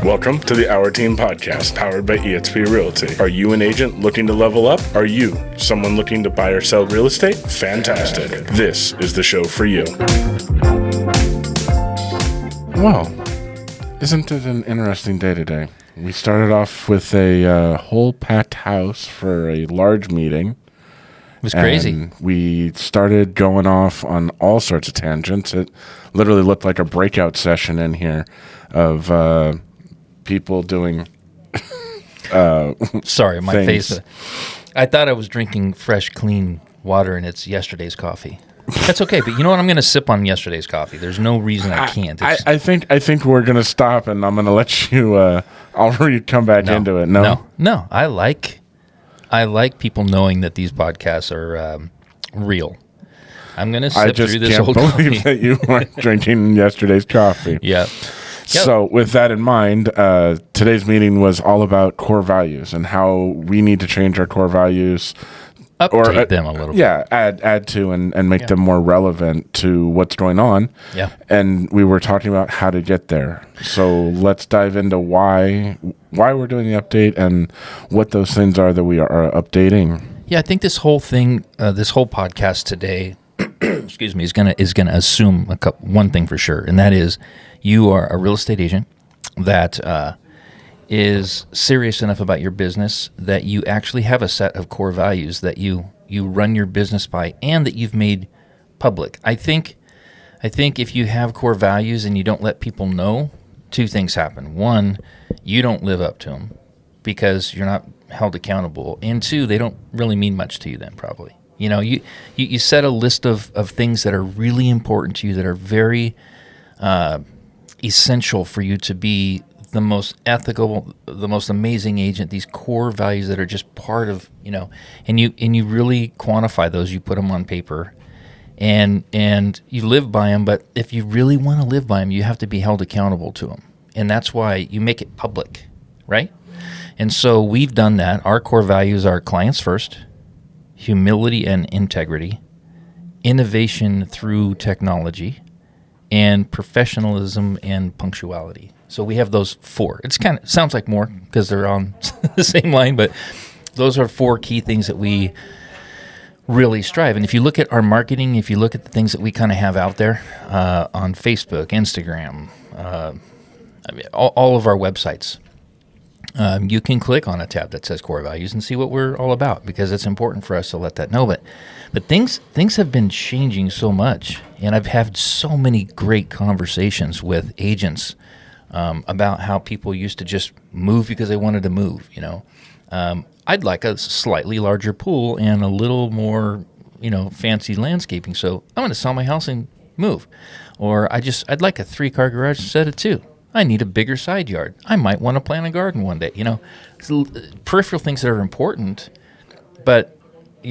Welcome to the Our Team Podcast, powered by eXp Realty. Are you an agent looking to level up? Are you someone looking to buy or sell real estate? Fantastic. This is the show for you. Well, isn't it an interesting day today? We started off with a whole packed house for a large meeting. It was crazy. And we started going off on all sorts of tangents. It literally looked like a breakout session in here of people doing Sorry, my things. face. I thought I was drinking fresh, clean water, and it's yesterday's coffee. That's okay, but you know what? I'm going to sip on yesterday's coffee. There's no reason I can't. I think we're going to stop, and I'm going to let you. I'll come back into it. No. I like people knowing that these podcasts are real. I'm going to sip through this can't old believe coffee. that you weren't drinking yesterday's coffee. Yeah. Yep. So with that in mind, today's meeting was all about core values and how we need to change our core values. Update them a little bit. Yeah, add to and make them more relevant to what's going on. Yeah. And we were talking about how to get there. So let's dive into why we're doing the update and what those things are that we are updating. Yeah, I think this whole thing, this whole podcast today, excuse me, is gonna assume one thing for sure, and that is you are a real estate agent that is serious enough about your business that you actually have a set of core values that you run your business by and that you've made public. I think if you have core values and you don't let people know, two things happen. One, you don't live up to them because you're not held accountable, and two, they don't really mean much to you then probably. You know, you set a list of things that are really important to you, that are very essential for you to be the most ethical, the most amazing agent, these core values that are just part of, and you really quantify those, you put them on paper and you live by them. But if you really want to live by them, you have to be held accountable to them. And that's why you make it public, right? And so we've done that. Our core values are clients first, humility and integrity, innovation through technology, and professionalism and punctuality. So we have those four. It's kind of sounds like more because they're on the same line, but those are four key things that we really strive. And if you look at our marketing, if you look at the things that we kind of have out there on Facebook, Instagram, all of our websites, you can click on a tab that says core values and see what we're all about, because it's important for us to let that know. But things have been changing so much, and I've had so many great conversations with agents about how people used to just move because they wanted to move. I'd like a slightly larger pool and a little more, fancy landscaping. So I'm going to sell my house and move. Or I'd like a 3-car garage instead of 2. I need a bigger side yard. I might want to plant a garden one day. It's peripheral things that are important, but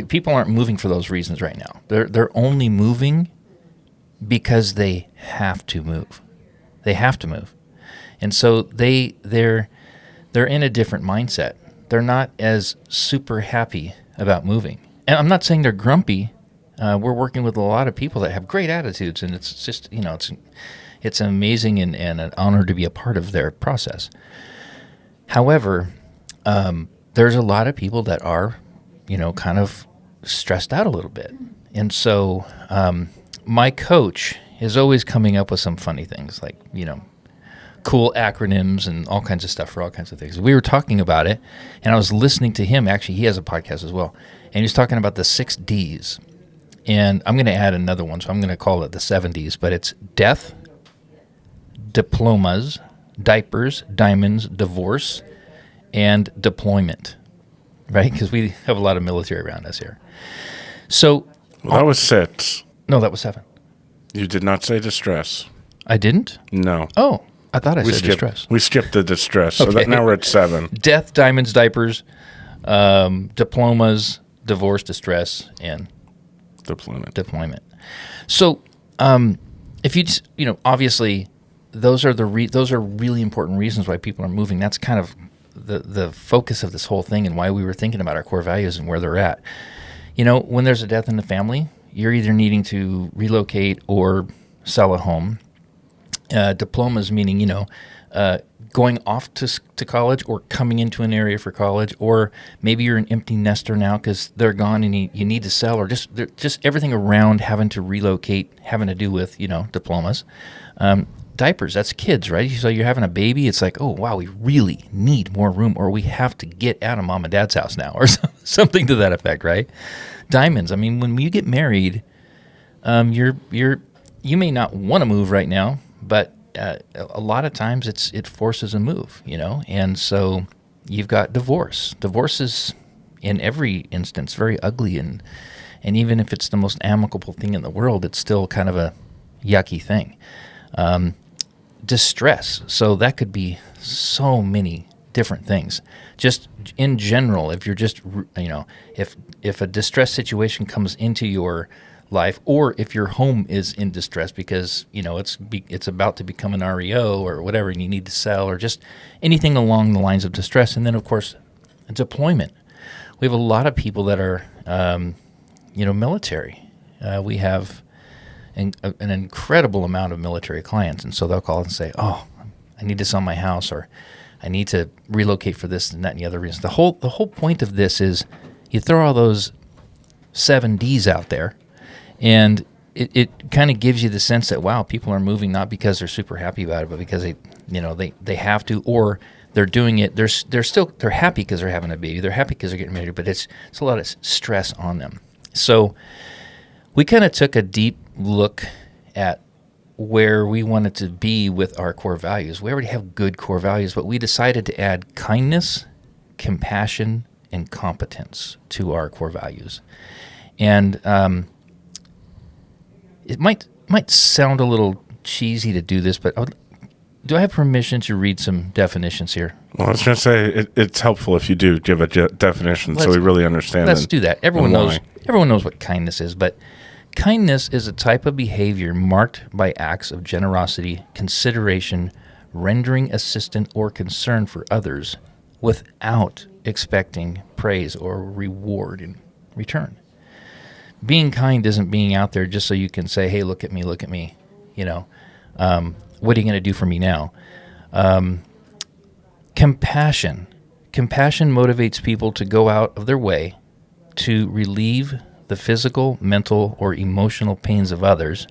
people aren't moving for those reasons right now. They're only moving because they have to move. They have to move. And so they're in a different mindset. They're not as super happy about moving. And I'm not saying they're grumpy. We're working with a lot of people that have great attitudes, and it's just, it's amazing and an honor to be a part of their process. However, there's a lot of people that are, kind of stressed out a little bit. And so my coach is always coming up with some funny things like, cool acronyms and all kinds of stuff for all kinds of things. We were talking about it, and I was listening to him. Actually, he has a podcast as well, and he was talking about the 6 Ds. And I'm going to add another one, so I'm going to call it the 7 Ds, but it's death, diplomas, diapers, diamonds, divorce, and deployment, right? Because we have a lot of military around us here. So That was 6. No, that was 7. You did not say distress. I didn't? No. Oh, I thought I said distress. We skipped the distress, so Okay. now we're at 7. Death, diamonds, diapers, diplomas, divorce, distress, and deployment. So, if you just, obviously, those are really important reasons why people are moving. That's kind of the focus of this whole thing and why we were thinking about our core values and where they're at. When there's a death in the family, you're either needing to relocate or sell a home. Diplomas meaning, going off to college or coming into an area for college, or maybe you're an empty nester now because they're gone and you need to sell, or just everything around having to relocate, having to do with, diplomas. Diapers, that's kids, right? So you're having a baby, it's like, oh, wow, we really need more room, or we have to get out of mom and dad's house now, or something to that effect, right? Diamonds, I mean, when you get married, you may not want to move right now, but a lot of times it forces a move, and so you've got divorce. Divorce is, in every instance, very ugly, and even if it's the most amicable thing in the world, it's still kind of a yucky thing. Distress, so that could be so many different things. Just in general, if you're just, if a distress situation comes into your life, or if your home is in distress because it's about to become an REO or whatever, and you need to sell, or just anything along the lines of distress. And then, of course, deployment. We have a lot of people that are, military. We have an incredible amount of military clients, and so they'll call and say, "Oh, I need to sell my house, or I need to relocate for this and that and the other reasons." The whole point of this is you throw all those 7 Ds out there. And it kind of gives you the sense that, wow, people are moving not because they're super happy about it, but because they have to, or they're doing it. They're happy because they're having a baby. They're happy because they're getting married, but it's a lot of stress on them. So we kind of took a deep look at where we wanted to be with our core values. We already have good core values, but we decided to add kindness, compassion, and competence to our core values. And it might sound a little cheesy to do this, but do I have permission to read some definitions here? Well, I was going to say it's helpful if you do give a definition, so we really understand. Let's do that. Everyone knows what kindness is, but kindness is a type of behavior marked by acts of generosity, consideration, rendering assistance or concern for others without expecting praise or reward in return. Being kind isn't being out there just so you can say, "Hey, look at me, look at me." What are you going to do for me now? Compassion motivates people to go out of their way to relieve the physical, mental, or emotional pains of others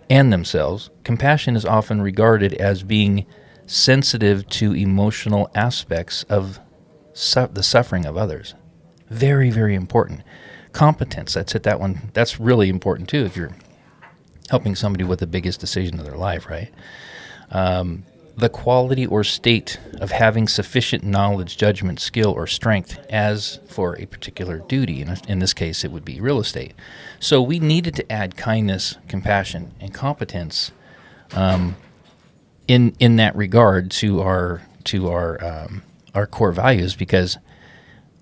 and themselves. Compassion is often regarded as being sensitive to emotional aspects of the suffering of others. Very, very important. Competence, that's it, that one. That's really important too if you're helping somebody with the biggest decision of their life, right? The quality or state of having sufficient knowledge, judgment, skill, or strength as for a particular duty. In this case, it would be real estate. So we needed to add kindness, compassion, and competence in that regard to our core values, because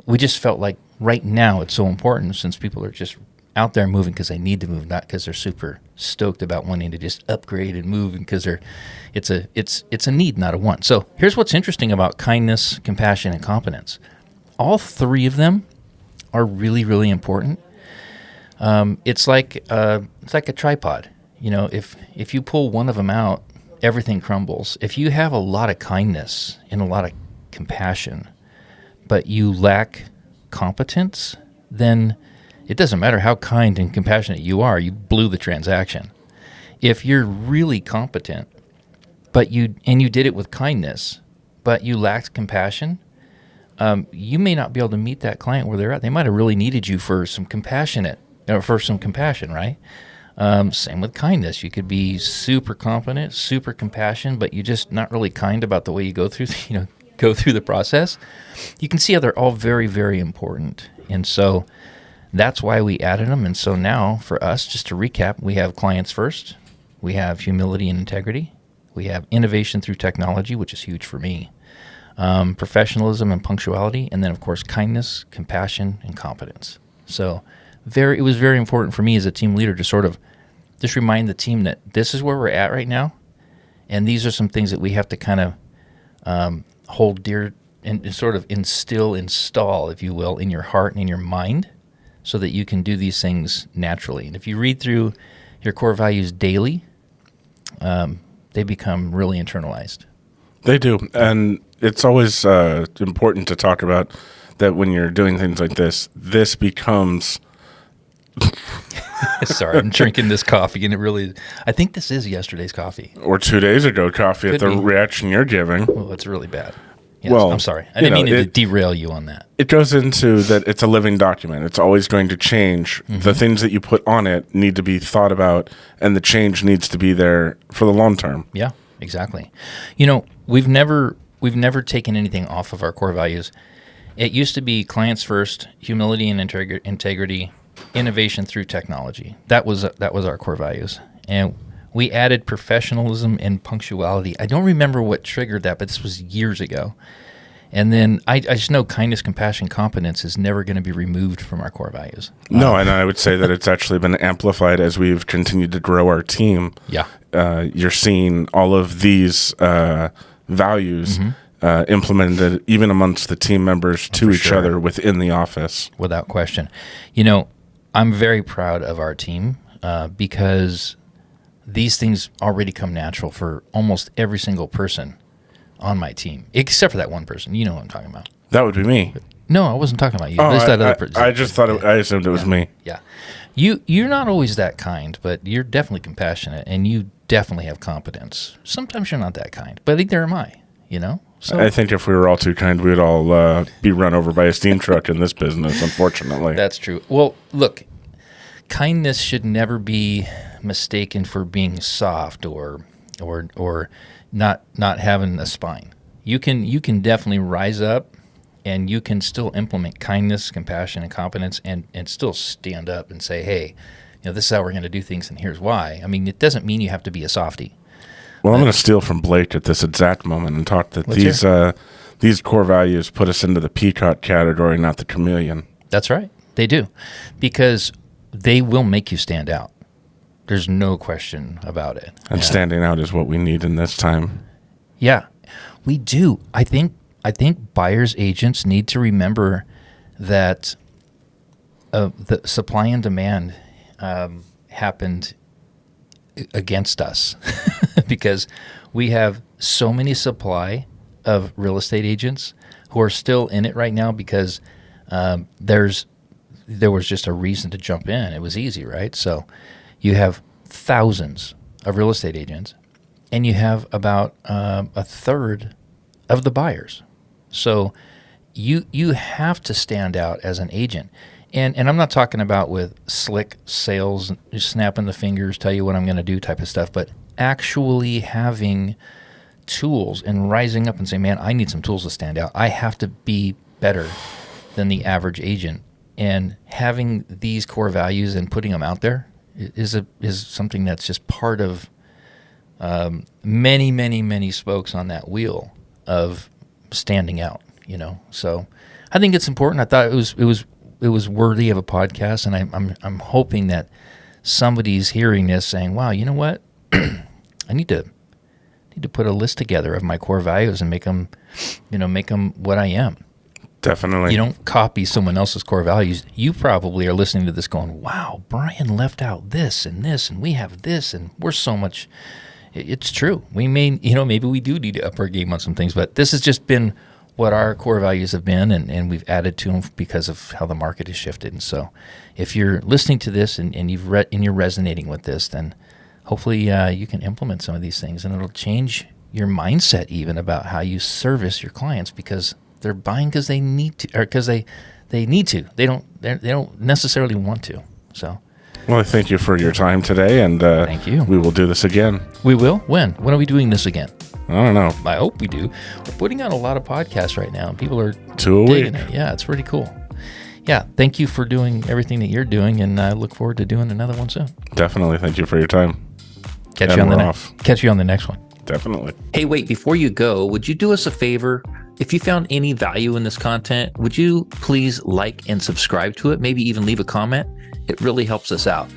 we just felt like right now it's so important, since people are just out there moving because they need to move, not because they're super stoked about wanting to just upgrade and move, and because it's a need, not a want. So here's what's interesting about kindness, compassion, and competence. All 3 of them are really, really important. It's like a tripod. If you pull one of them out, everything crumbles. If you have a lot of kindness and a lot of compassion, but you lack competence, then it doesn't matter how kind and compassionate you are, you blew the transaction. If you're really competent, but you did it with kindness, but you lacked compassion, you may not be able to meet that client where they're at. They might have really needed you for some compassion, right? Same with kindness. You could be super competent, super compassionate, but you're just not really kind about the way you go through the process. You can see how they're all very, very important. And so that's why we added them. And so now for us, just to recap, we have clients first, we have humility and integrity, we have innovation through technology, which is huge for me, professionalism and punctuality, and then of course kindness, compassion, and competence. So it was very important for me as a team leader to sort of just remind the team that this is where we're at right now, and these are some things that we have to kind of hold dear and sort of install, if you will, in your heart and in your mind, so that you can do these things naturally. And if you read through your core values daily, they become really internalized. They do. And it's always important to talk about that when you're doing things like this becomes... Sorry, I'm drinking this coffee, and I think this is yesterday's coffee. Or 2 days ago coffee. Could at the be. reaction you're giving. Well, it's really bad. Yes, Well, I'm sorry. I didn't mean to derail you on that. It goes into that it's a living document. It's always going to change. The things that you put on it need to be thought about, and the change needs to be there for the long term. Yeah, exactly. You know, we've never taken anything off of our core values. It used to be clients first, humility and integrity, innovation through technology. That was our core values, and we added professionalism and punctuality. I don't remember what triggered that, but this was years ago. And then I just know kindness, compassion, competence is never going to be removed from our core values. No, and I would say that it's actually been amplified as we've continued to grow our team. Yeah. You're seeing all of these values implemented even amongst the team members to each other within the office. Without question. You know, I'm very proud of our team because these things already come natural for almost every single person on my team, except for that one person. You know what I'm talking about. That would be me. No, I wasn't talking about you. Oh, There's that other person. I just thought I assumed it was me. Yeah. You're not always that kind, but you're definitely compassionate, and you definitely have competence. Sometimes you're not that kind, but neither am I, you know? So I think if we were all too kind, we would all be run over by a steam truck in this business, unfortunately. That's true. Well, look, kindness should never be mistaken for being soft or not having a spine. You can definitely rise up, and you can still implement kindness, compassion, and competence, and still stand up and say, hey, you know, this is how we're going to do things, and here's why. I mean, it doesn't mean you have to be a softie. Well, I'm going to steal from Blake at this exact moment and talk that these core values put us into the peacock category, not the chameleon. That's right. They do, because they will make you stand out. There's no question about it. And standing out is what we need in this time. Yeah, we do. I think buyers agents need to remember that the supply and demand happened against us because we have so many supply of real estate agents who are still in it right now because there was just a reason to jump in. It was easy, right? So you have thousands of real estate agents, and you have about a third of the buyers. So you have to stand out as an agent. And I'm not talking about with slick sales, just snapping the fingers, tell you what I'm going to do type of stuff, but actually having tools and rising up and saying, man, I need some tools to stand out. I have to be better than the average agent. And having these core values and putting them out there is something that's just part of many, many, many spokes on that wheel of standing out, you know. So I think it's important. I thought it was worthy of a podcast, and I'm hoping that somebody's hearing this saying, wow, you know what? I need to put a list together of my core values and make them what I am. Definitely. You don't copy someone else's core values. You probably are listening to this going, wow, Brian left out this, and we have this, and we're so much. It's true. We maybe we do need to up our game on some things, but this has just been what our core values have been, and we've added to them because of how the market has shifted. And so if you're listening to this and you're resonating with this, then hopefully you can implement some of these things, and it'll change your mindset even about how you service your clients, because they're buying because they need to, or because they need to. They don't necessarily want to. So, well, I thank you for your time today, and thank you. We will do this again. We will? When are we doing this again? I don't know. I hope we do. We're putting out a lot of podcasts right now, and people are 2 a digging week. it. Yeah, it's pretty cool. Yeah, thank you for doing everything that you're doing, and I look forward to doing another one soon. Definitely. Thank you for your time. Catch you on the next one. Definitely. Hey, wait, before you go, would you do us a favor? If you found any value in this content, would you please like and subscribe to it? Maybe even leave a comment. It really helps us out.